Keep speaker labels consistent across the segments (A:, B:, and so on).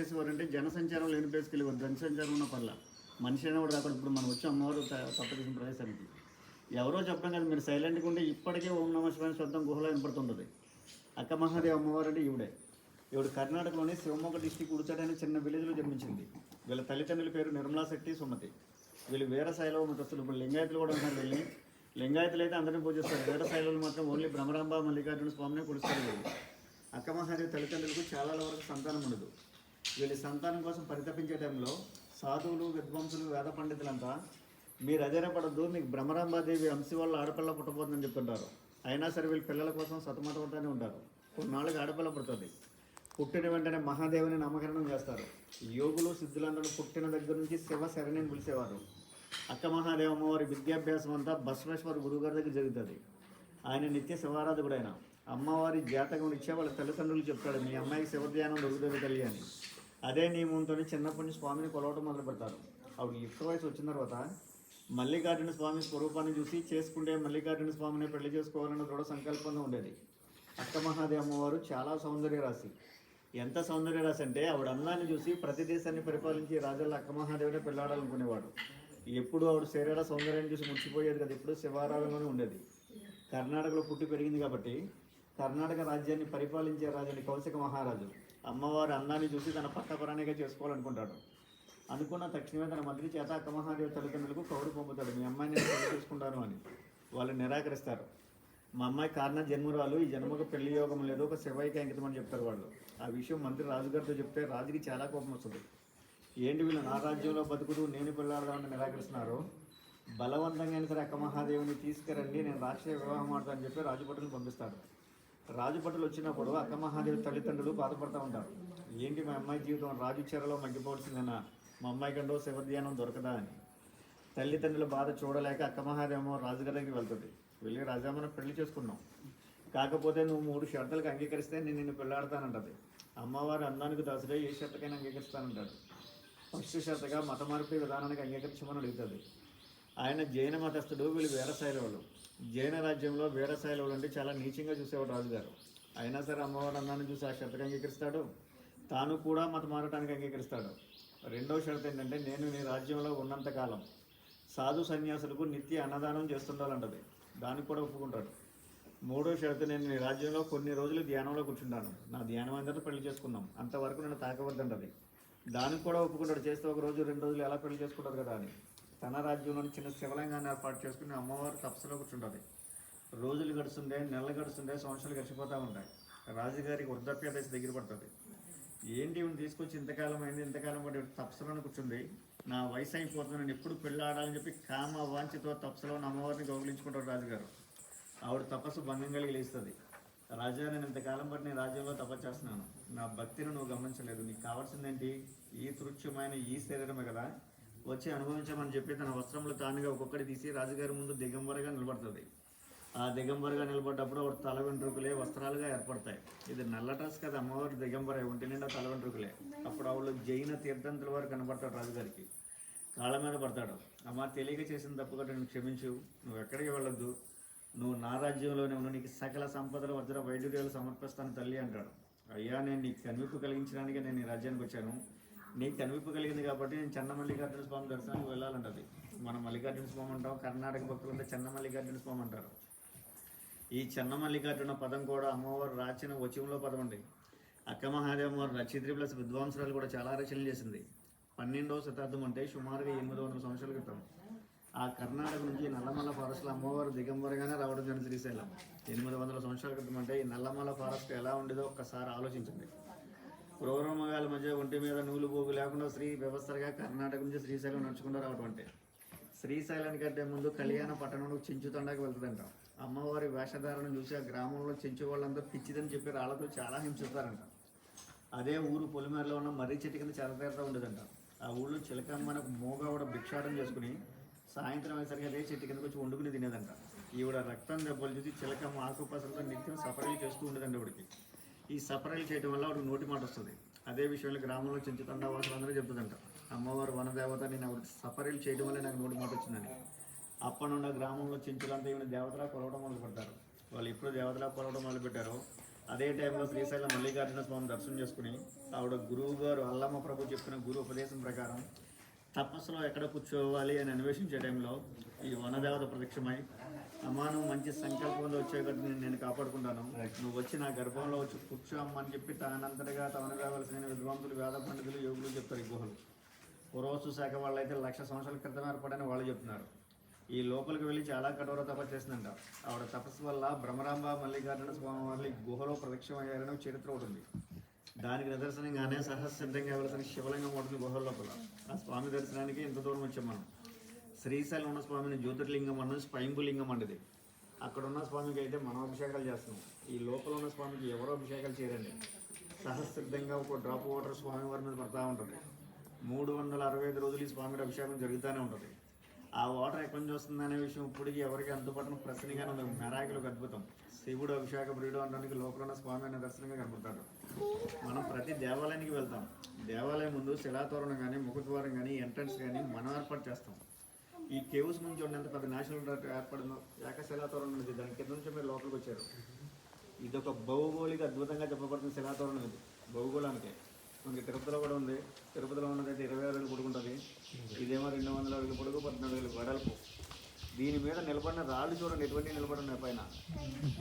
A: చేసేవారంటే జనసంచారం లేని ప్లేస్కి వెళ్ళేవారు. జనసంచారం ఉన్న పర్ల మనిషి అయినా కూడా అక్కడ ఇప్పుడు మనం వచ్చి అమ్మవారు తప్పదేసిన ప్రదేశానికి ఎవరో చెప్పడం కదా, మీరు సైలెంట్గా ఉంటే ఇప్పటికే ఓం నమ శివాయ శబ్దం గుహలో వినపడుతుంటుంది. అక్క మహాదేవి అమ్మవారు అంటే ఈవిడ కర్ణాటకలోని శివమొగ్గ డిస్టిక్ ఉడిచాడని చిన్న విలేజ్లో జన్మించింది. వీళ్ళ తల్లిదండ్రుల పేరు నిర్మలా శెట్టి, సుమతి. వీళ్ళు వీరశైలవ మతస్థులు. ఇప్పుడు లింగాయతులు కూడా ఉన్నారు. వీళ్ళని లింగాయతులు అయితే అందరినీ పూజిస్తారు. వీరశైలులు మాత్రం ఓన్లీ భ్రమరాంబ మల్లికార్జున స్వామిని కొలుస్తారు. వీళ్ళు అక్క మహాదేవి తల్లిదండ్రులకు చాలా వరకు సంతానం ఉండదు. వీళ్ళ సంతానం కోసం పరితపించే టైంలో సాధువులు, విద్వాంసులు, వేద పండితులంతా మీరు అధైర్యపడద్దు, మీకు భ్రమరాంబాదేవి అంశి వాళ్ళ ఆడపిల్ల పుట్టబోతుందని చెప్తుంటారు. అయినా సరే వీళ్ళ పిల్లల కోసం సతమతమవుతూనే ఉంటారు. కొన్నాళ్ళకి ఆడపిల్ల పుడుతుంది. పుట్టిన వెంటనే మహాదేవిని నామకరణం చేస్తారు. యోగులు, సిద్ధులందరూ పుట్టిన దగ్గర నుంచి శివ శరణిని పిలిచేవారు. అక్క మహాదేవి అమ్మవారి విద్యాభ్యాసం అంతా బసవేశ్వర గురువుగారి దగ్గర జరుగుతుంది. ఆయన నిత్య శివారాధకుడు. ఆయన అమ్మవారి జాతకం ఇచ్చే వాళ్ళ తల్లిదండ్రులు చెప్తాడు, మీ అమ్మాయికి శివధ్యానం దొరుకుతుంది తల్లి అని. అదే నియమంతో చిన్నప్పటి నుంచి స్వామిని కొలవటం మొదలు పెడతారు. ఆవిడ యుక్త వయసు వచ్చిన తర్వాత మల్లికార్జున స్వామి స్వరూపాన్ని చూసి చేసుకుంటే మల్లికార్జున స్వామిని పెళ్లి చేసుకోవాలన్న దృఢ సంకల్పంగా ఉండేది. అక్క మహాదేవి అమ్మవారు చాలా సౌందర్య రాశి. ఎంత సౌందర్య రాశి అంటే ఆవిడ అందాన్ని చూసి ప్రతి దేశాన్ని పరిపాలించి రాజుల అక్క మహాదేవినే పెళ్ళాడాలనుకునేవాడు. ఎప్పుడు ఆవిడ శరీర సౌందర్యాన్ని చూసి ముడిచిపోయేది కదా, ఎప్పుడు శివారాధనలోనే ఉండేది. కర్ణాటకలో పుట్టి పెరిగింది కాబట్టి కర్ణాటక రాజ్యాన్ని పరిపాలించే రాజుని కౌశిక మహారాజు అమ్మవారి అందాన్ని చూసి తన పట్టపురాణిగా చేసుకోవాలనుకుంటాడు. అనుకున్న తక్షణమే తన మంత్రి చేత అక్క మహాదేవి తల్లిదండ్రులకు కౌరు పంపుతాడు, మీ అమ్మాయిని నేను పెళ్లి చేసుకుంటాను అని. వాళ్ళు నిరాకరిస్తారు. మా అమ్మాయి కారణ జన్మరాలు, ఈ జన్మకు పెళ్లి యోగం లేదు, ఒక శివైకి అంకితం అని చెప్తారు వాళ్ళు. ఆ విషయం మంత్రి రాజుగారితో చెప్తే రాజుకి చాలా కోపం వస్తుంది. ఏంటి వీళ్ళు నా రాజ్యంలో బతుకుతూ నేను పెళ్ళాడదామని నిరాకరిస్తున్నారు, బలవంతంగా అయినా సరే అక్క మహాదేవిని తీసుకురండి, నేను రాక్షస వివాహం ఆడతానని చెప్పి రాజుభటులను పంపిస్తాడు. రాజుభటులు వచ్చినప్పుడు అక్క మహాదేవి తల్లిదండ్రులు బాధపడుతూ ఉంటారు. ఏంటి మా అమ్మాయి జీవితం రాజు చెరలో మగ్గిపోవాల్సిందేనా, మా అమ్మాయి కంటో శివధ్యానం దొరకదా అని. తల్లిదండ్రుల బాధ చూడలేక అక్క మహాదేవో రాజుగారి దగ్గరికి వెళ్తుంది. వెళ్ళి రాజా మనం పెళ్లి చేసుకున్నాం, కాకపోతే నువ్వు 3 షరతులకు అంగీకరిస్తే నేను నిన్ను పెళ్ళాడతానంటది. అమ్మవారి అందానికి దాసుడే ఏ షరతుకైనా అంగీకరిస్తానంటాడు. ఫస్ట్ షరతుగా మత మార్పు విధానానికి అంగీకరించమని అడుగుతుంది. ఆయన జైన మతస్థుడు, వీళ్ళు వీరశైలవులు. జైన రాజ్యంలో వీరశైలవులు అంటే చాలా నీచంగా చూసేవాడు రాజుగారు. అయినా సరే అమ్మవారి అందాన్ని చూసి ఆ షరతుకు అంగీకరిస్తాడు. తాను కూడా మత మారటానికి అంగీకరిస్తాడు. రెండవ షరతు ఏంటంటే నేను నీ రాజ్యంలో ఉన్నంతకాలం సాధు సన్యాసులకు నిత్య అన్నదానం చేస్తుండాలంటది. దానికి కూడా ఒప్పుకుంటాడు. మూడో షరతు నేను నీ రాజ్యంలో కొన్ని రోజులు ధ్యానంలో కూర్చుంటాను, నా ధ్యానం అందరూ పెళ్లి చేసుకున్నాం, అంతవరకు నేను తాకవద్దంటది. దానికి కూడా ఒప్పుకుంటాడు. చేస్తే 1 రోజు 2 రోజులు ఎలా పెళ్లి చేసుకుంటారు కదా అని. తన రాజ్యంలోని చిన్న శివలింగాన్ని ఏర్పాటు చేసుకుని అమ్మవారు తపస్సులో కూర్చుంటుంది. రోజులు గడుస్తుండే, నెలలు గడుస్తుండే, సంవత్సరాలు గడిచిపోతూ ఉంటాయి. రాజుగారికి వృద్ధాప్య దశ దగ్గర పడుతుంది. ఏంటి ఇవన్నీ తీసుకొచ్చి ఇంతకాలం అయింది, ఇంతకాలం పడి తపస్సులోనే కూర్చుంది, నా వయసు అయిపోతుంది, నేను ఎప్పుడు పెళ్ళాడాలని చెప్పి కామ వాంఛతో తపస్సులో అమ్మవారిని గౌరవించుకుంటాడు రాజుగారు. ఆవిడ తపస్సు భంగం కలిగి లేస్తుంది. రాజా, నేను ఇంతకాలం బట్టి నేను రాజ్యంలో తపస్సు చేస్తున్నాను, నా భక్తిని నువ్వు గమనించలేదు, నీకు కావాల్సిందేంటి, ఈ తృచ్ఛమైన ఈ శరీరమే కదా, వచ్చి అనుభవించమని చెప్పి తన వస్త్రములు తానుగా ఒక్కొక్కటి తీసి రాజుగారి ముందు దిగంబరగా నిలబడుతుంది. ఆ దిగంబరగా నిలబడ్డప్పుడు ఆవిడ తల వెంట్రుకలే వస్త్రాలుగా ఏర్పడతాయి. ఇది నల్ల డ్రెస్ కదా, అమ్మవారి దిగంబరే, ఒంటి నిండా తల వెంట్రుకలే. అప్పుడు ఆవిడ జైన తీర్థంతుల వారు కనబడతాడు. రాజుగారికి కాళ్ళ మీద పడతాడు. అమ్మ, తెలియక చేసిన తప్పుగా నేను క్షమించు, నువ్వు ఎక్కడికి వెళ్ళొద్దు, నువ్వు నా రాజ్యంలోనే ఉన్న, నీకు సకల సంపదలు వజ్ర వైడూర్యాలు సమర్పిస్తాను తల్లి అంటాడు. అయ్యా, నేను నీకు కనువిప్పు కలిగించడానికి నేను ఈ రాజ్యానికి వచ్చాను, నీకు కనువిప్పు కలిగింది కాబట్టి నేను చెన్న మల్లికార్జున స్వామి దర్శనానికి వెళ్ళాలంటది. మనం మల్లికార్జున స్వామి అంటాం, కర్ణాటక భక్తులు అంటే చెన్న మల్లికార్జున స్వామి అంటారు. ఈ చెన్న మల్లికార్జున పదం కూడా అమ్మవారు రాచిన వచనంలో పదం అండి. అక్క మహాదేవి అమ్మవారు రచయిత్రి ప్లస్ విద్వాంసరాలు కూడా చాలా రచనలు చేసింది. 12వ శతాబ్దం అంటే సుమారుగా 800 సంవత్సరాల క్రితం ఆ కర్ణాటక నుంచి నల్లమల్ల ఫారెస్ట్లో అమ్మవారు దిగంబరగానే రావడం జరిగింది. శ్రీశైలం 800 సంవత్సరాల క్రితం అంటే ఈ నల్లమల్ల ఫారెస్ట్ ఎలా ఉండేదో ఒక్కసారి ఆలోచించండి. క్రూరమృగాల మధ్య ఒంటి మీద నూలు పోగు లేకుండా స్త్రీ వ్యవస్థగా కర్ణాటక నుంచి శ్రీశైలం నడుచుకుంటూ రావడం అంటే, శ్రీశైలానికి అంటే ముందు కళ్యాణ పట్టణంలో చెంచుతండాకి వెళ్తుందంట. అమ్మవారి వేషధారణ చూసి ఆ గ్రామంలో చెంచు వాళ్ళంతా పిచ్చిదని చెప్పి రాళ్ళతో చాలా హింసిస్తారంట. అదే ఊరు పొలిమేరలో ఉన్న మర్రి చెట్టు కింద చెరతేరుతూ ఉండేదంట. ఆ ఊళ్ళో చిలకమ్మనకు మోగావిడ భిక్షాటం చేసుకుని సాయంత్రం అయ్యేసరికి అదే చెట్టు కిందకు వచ్చి వండుకుని తినేదంట. ఈవిడ రక్తం దెబ్బలు చూసి చిలకమ్మ ఆకుపసలతో నిత్యం సపరీలు చేస్తూ ఉండేదండి. ఆవిడకి ఈ సపరీలు చేయడం వల్ల ఆవిడకి నోటి మాట వస్తుంది. అదే విషయంలో గ్రామంలో చెంచుతండా వాసులందరూ చెప్తుందంట, అమ్మవారు వనదేవత, నేను ఆవిడకి సపరీలు చేయడం వల్ల నాకు నోటి మాట వచ్చిందని. అప్పటి నుండి గ్రామంలో చెంచులంతా ఈవిడ దేవతలా కొలవడం మొదలు పెడతారు. వాళ్ళు ఎప్పుడు దేవతలా కొలవడం మొదలుపెట్టారో అదే టైంలో శ్రీశైలం మల్లికార్జున స్వామి దర్శనం చేసుకుని ఆవిడ గురువు గారు అల్లమ్మ ప్రభు చెప్పిన గురు ఉపదేశం ప్రకారం తపస్సులో ఎక్కడ కూర్చోవాలి అని అన్వేషించే టైంలో ఈ వనదేవత ప్రత్యక్షమై అమ్మా నువ్వు మంచి సంకల్పంలో వచ్చేటట్టు నేను కాపాడుకుంటాను, నువ్వు వచ్చి నా గర్భంలో వచ్చి కూర్చోమ్మని చెప్పి తానంతటిగా తమను కావలసిన విద్వాంసులు వేద పండితులు యోగులు చెప్తారు. ఈ గుహలు పురోవస్తు శాఖ వాళ్ళు అయితే 1,00,000 సంవత్సరాల క్రితం ఏర్పడని వాళ్ళు చెప్తున్నారు. ఈ లోపలికి వెళ్ళి చాలా కఠోర తపస్సు చేసిందంట. ఆవిడ తపస్సు వల్ల బ్రహ్మరాంబ మల్లికార్జున స్వామి వారి గుహలో ప్రత్యక్షమయ్యారని చరిత్ర ఉంటుంది. దానికి నిదర్శనంగానే సహస్రంగా వెళ్తున్న శివలింగం ఉంటుంది గుహల లోపల. ఆ స్వామి దర్శనానికి ఇంత దూరం వచ్చాం మనం. శ్రీశైలం ఉన్న స్వామిని జ్యోతిర్లింగం అన్నది స్వయంభులింగం అంటది. అక్కడ ఉన్న స్వామికి అయితే మనం అభిషేకాలు చేస్తున్నాం. ఈ లోపల ఉన్న స్వామికి ఎవరో అభిషేకాలు చేయరండి. సహస్రంగా ఒక డ్రాప్ వాటర్ స్వామి వారి మీద పడతా ఉంటుంది. 365 రోజులు ఈ స్వామి అభిషేకం జరుగుతూనే ఉంటుంది. ఆ వాటర్ ఎక్కడి నుంచి వస్తుంది అనే విషయం ఇప్పటికీ ఎవరికి అందుబాటులో ప్రశ్నగానే ఉంది. మెరాకిలకు అద్భుతం. శివుడు అభిషేక ప్రియుడు అనడానికి లోపల ఉన్న స్వామి అనే దర్శనంగా కనపడతాడు. మనం ప్రతి దేవాలయానికి వెళ్తాం. దేవాలయం ముందు శిలాతోరణం కానీ ముఖద్వారం కానీ ఎంట్రన్స్ కానీ మనం ఏర్పాటు చేస్తాం. ఈ కేవ్స్ నుంచి ఉన్నంత పెద్ద నేషనల్ ఏర్పడిన ఏకశిలాతోరణం ఉంది. దాని కింద నుంచి మీరు లోపలికి వచ్చారు. ఇది ఒక భౌగోళిక అద్భుతంగా చెప్పబడుతున్న శిలాతోరణం. ఇది భౌగోళానికే మనకి తిరుపతిలో కూడా ఉంది. తిరుపతిలో ఉన్నదైతే 20 అడుగులు పొడుగుంటుంది. ఇదేమో 200 అడుగులు పొడుగు, 14 అడుగులు వెడల్పు. దీని మీద నిలబడిన రాళ్ళు చూడండి ఎటువంటి నిలబడిన పైన.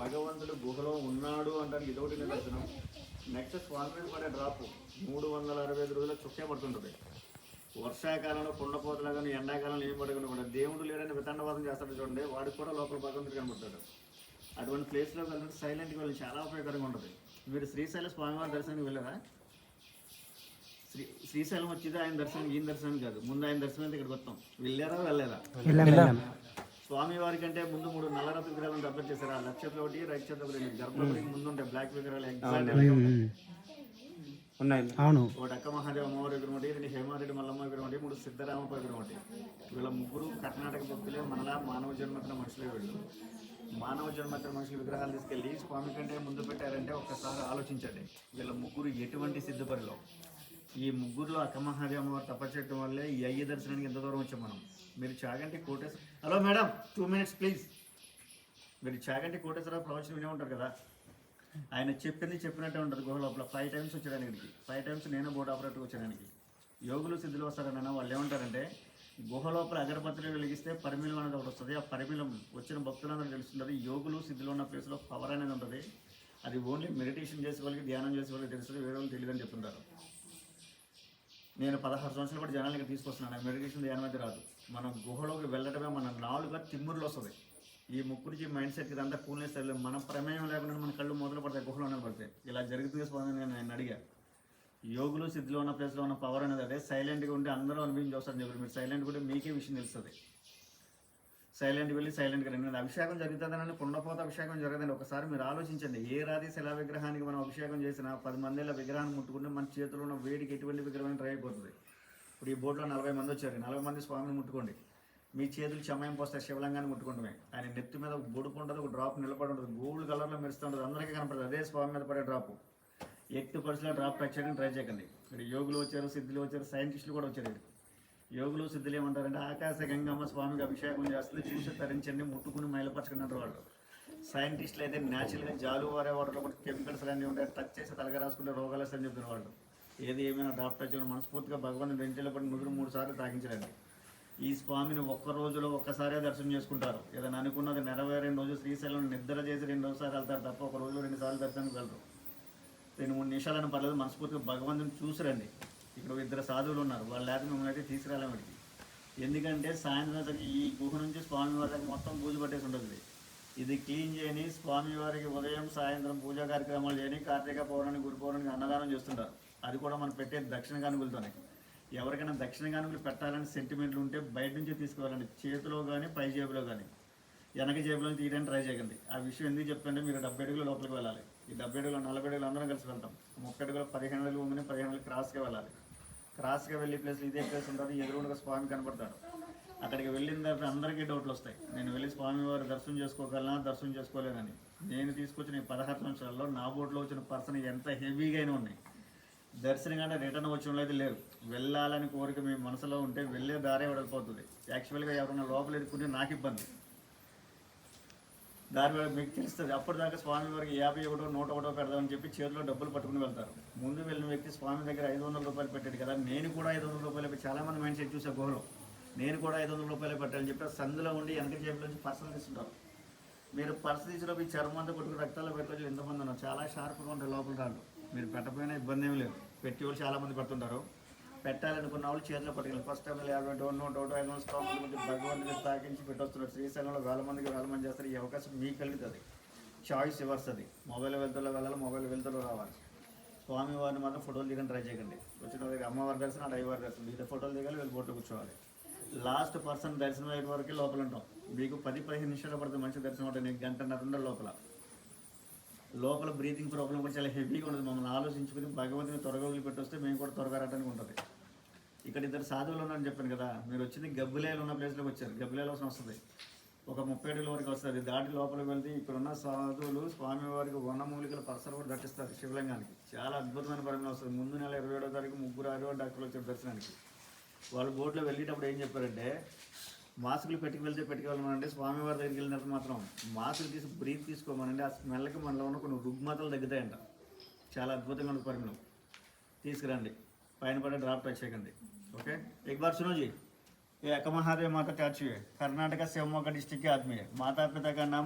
A: భగవంతుడు గుహలో ఉన్నాడు అంటానికి ఇదొకటి నిదర్శనం. నెక్స్ట్ స్వామి మీద పడే డ్రాప్ 365 రోజుల చుక్కే పడుతుంటుంది. వర్షాకాలంలో కుండపోతలా కానీ ఎండాకాలంలో ఏం పడకుండా కూడా దేవుడు లేడని వితండవాదం చేస్తాడు చూడండి, వాడికి కూడా లోపల భగవంతుడు కనబడతాడు. అటువంటి ప్లేస్లో వెళ్ళి సైలెంట్గా వెళ్ళి చాలా ఉపయోగకరంగా ఉంటుంది. మీరు శ్రీశైల స్వామివారి దర్శనానికి వెళ్ళారా? శ్రీశైలం వచ్చేది ఆయన దర్శనం, ఈయన దర్శనం కాదు. ముందు ఆయన దర్శనం అయితే ఇక్కడికి వస్తాం. వెళ్ళారా? స్వామి వారి కంటే ముందు 3 నల్లరథ విగ్రహాలను డబ్బర్ చేశారు. ఆ లెఫ్ట్ చేతిలో ఒకటి, రైట్ చేతిలో ఒకటి. గర్భగుడికి ముందు ఉంటాయి బ్లాక్ విగ్రహాలు ఎగ్జాక్ట్ ఉన్నాయి. ఒకటి అక్క మహాదేవ అమ్మవారి విగ్రహం ఒకటి, 2 హేమారెడ్డి మల్లమ్మ విగ్రహం ఒకటి, 3 సిద్ధరామప్ప విగ్రహం ఒకటి. వీళ్ళ ముగ్గురు కర్ణాటక భక్తులే, మనలా మానవ జన్మతిన మనుషులే. వీళ్ళు మానవ జన్మతిన మనుషుల విగ్రహాలు తీసుకెళ్ళి స్వామి కంటే ముందు పెట్టారంటే ఒక్కసారి ఆలోచించండి. వీళ్ళ ముగ్గురు ఎటువంటి సిద్ధపరిలో. ఈ ముగ్గురులో అక్క మహాదేవ అమ్మవారు తపచేయడం వల్లే ఈ అయ్య దర్శనానికి ఎంత దూరం వచ్చాం మనం. మీరు Chaganti Koteswara, hello madam 2 minutes please. మీరు చాగంటి కోటేశ్వరరావు ప్రవచనం వినే ఉంటారు కదా. ఆయన చెప్పినట్టే ఉంటుంది. గుహ లోపల 5 times వచ్చేదానికి. 5 times నేను బోర్డు ఆపరేటర్ వచ్చేదానికి. యోగులు సిద్ధులు వస్తారన్న వాళ్ళు ఏమంటారంటే, గుహ లోపల అగరబత్తులు వెలిగిస్తే పరిమిళం అనేది ఒకటి వస్తుంది. ఆ పరిమిళం వచ్చిన భక్తులందరూ తెలుస్తుంది. యోగులు సిద్ధులు ఉన్న ప్లేస్లో పవర్ అనేది ఉంటుంది. అది ఓన్లీ మెడిటేషన్ చేసే వాళ్ళకి, ధ్యానం చేసే వాళ్ళకి తెలుస్తుంది, వేరే వాళ్ళు తెలియదని చెప్తుంటారు. నేను 16 సంవత్సరాలు కూడా జనాలకి తీసుకొస్తున్నాను. మెడిటేషన్ ధ్యానం అయితే రాదు. మనం గుహలోకి వెళ్ళడమే మన నాలుగుగా తిమ్మురులు వస్తుంది. ఈ ముక్కుడికి మైండ్ సెట్ ఇదంతా కూల్నెస్ వెళ్ళలేదు. మన ప్రమేయం లేకుండా మన కళ్ళు మొదలు పడతాయి, గుహలోనే పడతాయి. ఇలా జరుగుతుంది స్వామి. నేను ఆయన అడిగా, యోగులు సిద్ధులు ఉన్న ప్లేస్లో ఉన్న పవర్ అనేది అదే. సైలెంట్గా ఉంటే అందరూ అనిపించి వస్తారని చెప్పి మీరు సైలెంట్గా ఉంటే మీకే విషయం తెలుస్తుంది. సైలెంట్గా వెళ్ళి సైలెంట్గా రండి. అభిషేకం జరుగుతుందని కుండపోత అభిషేకం జరగదండి. ఒకసారి మీరు ఆలోచించండి. ఏ రాతి శిలా విగ్రహానికి మనం అభిషేకం చేసినా 10 మందిల విగ్రహాన్ని ముట్టుకుంటే మన చేతిలో ఉన్న వేడికి ఎటువంటి విగ్రహం ట్రై అయిపోతుంది. ఇప్పుడు ఈ బోర్డులో 40 మంది వచ్చారు. 40 మంది స్వామిని ముట్టుకోండి. మీ చేతులు చమయం పోస్తే శివలింగాన్ని ముట్టుకుంటమే. ఆయన నెత్తి మీద ఒక బొడుపు ఉంటుంది, ఒక డ్రాప్ నిలబడి ఉంటుంది, గోల్డ్ కలర్లో మెరుస్తూ ఉంటుంది. అందరికీ కనపడుతుంది. అదే స్వామి మీద పడే డ్రాప్. ఎట్టి పరిస్థితుల్లో డ్రాప్ టచ్ చేయడానికి ట్రై చేయకండి. ఇక్కడ యోగులు వచ్చారు, సిద్ధులు వచ్చారు, సైంటిస్టులు కూడా వచ్చారు. యోగులు సిద్ధులు ఏమంటారంటే, ఆకాశ గంగమ్మ స్వామికి అభిషేకం చేస్తుంది, చూసి తరించండి, ముట్టుకుని మైలపరచకండి అంటారు వాళ్ళు. సైంటిస్టులు అయితే న్యాచురల్గా జాలు వారే వాటర్లో కూడా కెమికల్స్ అన్నీ ఉంటాయి, టచ్ చేసి తలగా రాసుకుంటే రోగాలు వస్తాయని చెప్తున్నారు వాళ్ళు. ఏది ఏమైనా డ్రాప్ టచ్ చేయడం మనస్ఫూర్తిగా భగవంతుని వెంటలో పడి 3 సార్లు తాగించండి. ఈ స్వామిని ఒక్క రోజులో ఒక్కసారే దర్శనం చేసుకుంటారు. ఏదైనా అనుకున్నది నెరవేరిన రోజు శ్రీశైలం నిద్ర చేసి 2 సార్లు వెళ్తారు తప్ప ఒక రోజు 2 సార్లు దర్శనానికి వెళ్ళరు. 2-3 నిమిషాలను పర్లేదు, మనస్ఫూర్తిగా భగవంతుని చూసిరండి. ఇక్కడ 2 సాధువులు ఉన్నారు, వాళ్ళు లేక మిమ్మల్ని అయితే తీసుకురాలేమిటి. ఎందుకంటే సాయంత్రం ఈ గుహ నుంచి స్వామివారికి మొత్తం పూజ పట్టేసి ఉంటుంది. ఇది క్లీన్ చేయని స్వామివారికి ఉదయం సాయంత్రం పూజా కార్యక్రమాలు చేయని, కార్తీక పౌర్ణమి గురు పౌర్ణమికి అన్నదానం చేస్తుంటారు. అది కూడా మనం పెట్టే దక్షిణ కానుకలతోనే. ఎవరికైనా దక్షిణ కానుకలు పెట్టాలని సెంటిమెంట్లు ఉంటే బయట నుంచి తీసుకువెళ్ళండి. చేతిలో కానీ పై జేబులో కానీ. వెనక జేబులో తీయడానికి ట్రై చేయకండి. ఆ విషయం ఎందుకు చెప్తుంటే, మీరు 70 అడుగులు లోపలికి వెళ్ళాలి. ఈ 70 అడుగులు 40 అడుగులు అందరం కలిసి వెళ్తాం. 30 అడుగులు 15 అడుగులు ఉందని 15 అడుగులు క్రాస్గా వెళ్ళాలి. క్రాస్గా వెళ్ళే ప్లేస్లో ఇదే ప్లేస్ ఉంటుంది. ఎదురుగా స్వామి కనపడతాడు. అక్కడికి వెళ్ళిన తర్వాత అందరికీ డౌట్లు వస్తాయి. నేను వెళ్ళి స్వామివారి దర్శనం చేసుకోగలనా, దర్శనం చేసుకోలేదని. నేను తీసుకొచ్చిన ఈ 16 సంవత్సరాల్లో నా బోట్లో వచ్చిన పర్సన్ ఎంత హెవీగా అయినా ఉన్నాయి. దర్శనం కంటే రిటర్న్ వచ్చిన అయితే లేరు. వెళ్ళాలని కోరిక మీ మనసులో ఉంటే వెళ్ళే దారే వెళ్ళిపోతుంది. యాక్చువల్గా ఎవరైనా లోపల ఎదుర్కొంటే నాకు ఇబ్బంది. దానివల్ల మీకు తెలుస్తుంది. అప్పటిదాకా స్వామి వారికి 51 101 పెడదామని చెప్పి చేతిలో డబ్బులు పట్టుకుని వెళ్తారు. ముందు వెళ్ళిన వ్యక్తి స్వామి దగ్గర 500 రూపాయలు పెట్టాడు కదా, నేను కూడా 500 రూపాయలు చాలామంది మైండ్ సెట్ చూసే గుహలో నేను కూడా 500 రూపాయలు పెట్టాలని చెప్పి సందులో ఉండి వెనక జేబులో నుంచి పర్సలు తీసుకుంటారు. మీరు పర్సు తీసిలో మీ చర్మం అంతా కొట్టుకుని రక్తాల్లో పెట్టవచ్చు. ఎంతమంది ఉన్నారు, చాలా షార్ప్గా ఉంటారు లోపల రాళ్ళు. మీరు పెట్టకపోయినా ఇబ్బంది ఏమి లేదు, పెట్టి వాళ్ళు చాలామంది పెడుతుంటారు. పెట్టాలనుకున్న వాళ్ళు చేతిలో పట్టుకెళ్ళి ఫస్ట్ టైం 50 100 500 స్టాంపుల మధ్య భగవంతుడికి తాకించి పెట్టొస్తున్నారు. శ్రీశైలంలో వేల మంది చేస్తారు. ఈ అవకాశం మీకు కలుగుతుంది. చాయిస్ ఇవర్స్ అది. మొబైల్ వెళ్తుల్లో వెళ్ళాలి, మొబైల్ వెళ్తుల్లో రావాలి. స్వామివారిని మాత్రం ఫోటోలు దిగని ట్రై చేయకండి. వచ్చిన వాళ్ళకి అమ్మవారి దర్శనం, అయ్యవారి దర్శనం, వీళ్ళ ఫోటోలు దిగాలి, వీళ్ళు బొట్టు కూర్చోవాలి. లాస్ట్ పర్సన్ దర్శనం అయ్యే వరకు లోపల ఉంటాం. మీకు 10-15 నిమిషాలు పడుతుంది మంచి దర్శనం ఉంటుంది. నీకు గంటన్నర ఉండాలి లోపల బ్రీతింగ్ ప్రాబ్లం కూడా చాలా హెవీగా ఉంటుంది. మమ్మల్ని ఆలోచించుకుని భగవంతుని త్వరగా వదిలిపెట్టి వస్తే మేము కూడా త్వరగా రావడానికి ఉంటుంది. ఇక్కడ 2 సాధువులు ఉన్నారని చెప్పాను కదా, మీరు వచ్చింది గబ్బిలేలు ఉన్న ప్లేస్లోకి వచ్చారు. గబ్బిలేలు వస్తుంది, ఒక 30 అడుగుల వరకు వస్తుంది. దాటి లోపలికి వెళ్తే ఇక్కడ ఉన్న సాధువులు స్వామివారికి వనమూలికల పర్సలు కూడా దర్శిస్తారు శివలింగానికి. చాలా అద్భుతమైన పరిమాణం వస్తుంది. ముందు నెల 27వ తారీఖు 3 డాక్టర్లు వచ్చారు దర్శనానికి. వాళ్ళు బోట్లో వెళ్ళేటప్పుడు ఏం చెప్పారంటే, మాస్కులు పెట్టుకెళ్ళమనండి. స్వామివారి దగ్గరికి వెళ్ళినప్పుడు మాత్రం మాస్కులు తీసి బ్రీత్ తీసుకోమనండి. ఆ స్మెల్కి మనలో ఉన్న కొన్ని రుగ్మతలు తగ్గుతాయంట. చాలా అద్భుతంగా ఉన్న పరిమాణం. తీసుకురండి, పైన పడే డ్రాప్ టచ్ చేయకండి. ओके, एक बार सुनो जी, ये एक महादेव माता टैचू है, कर्नाटका शिवमोगा डिस्ट्रिक्ट के आदमी है। माता पिता का नाम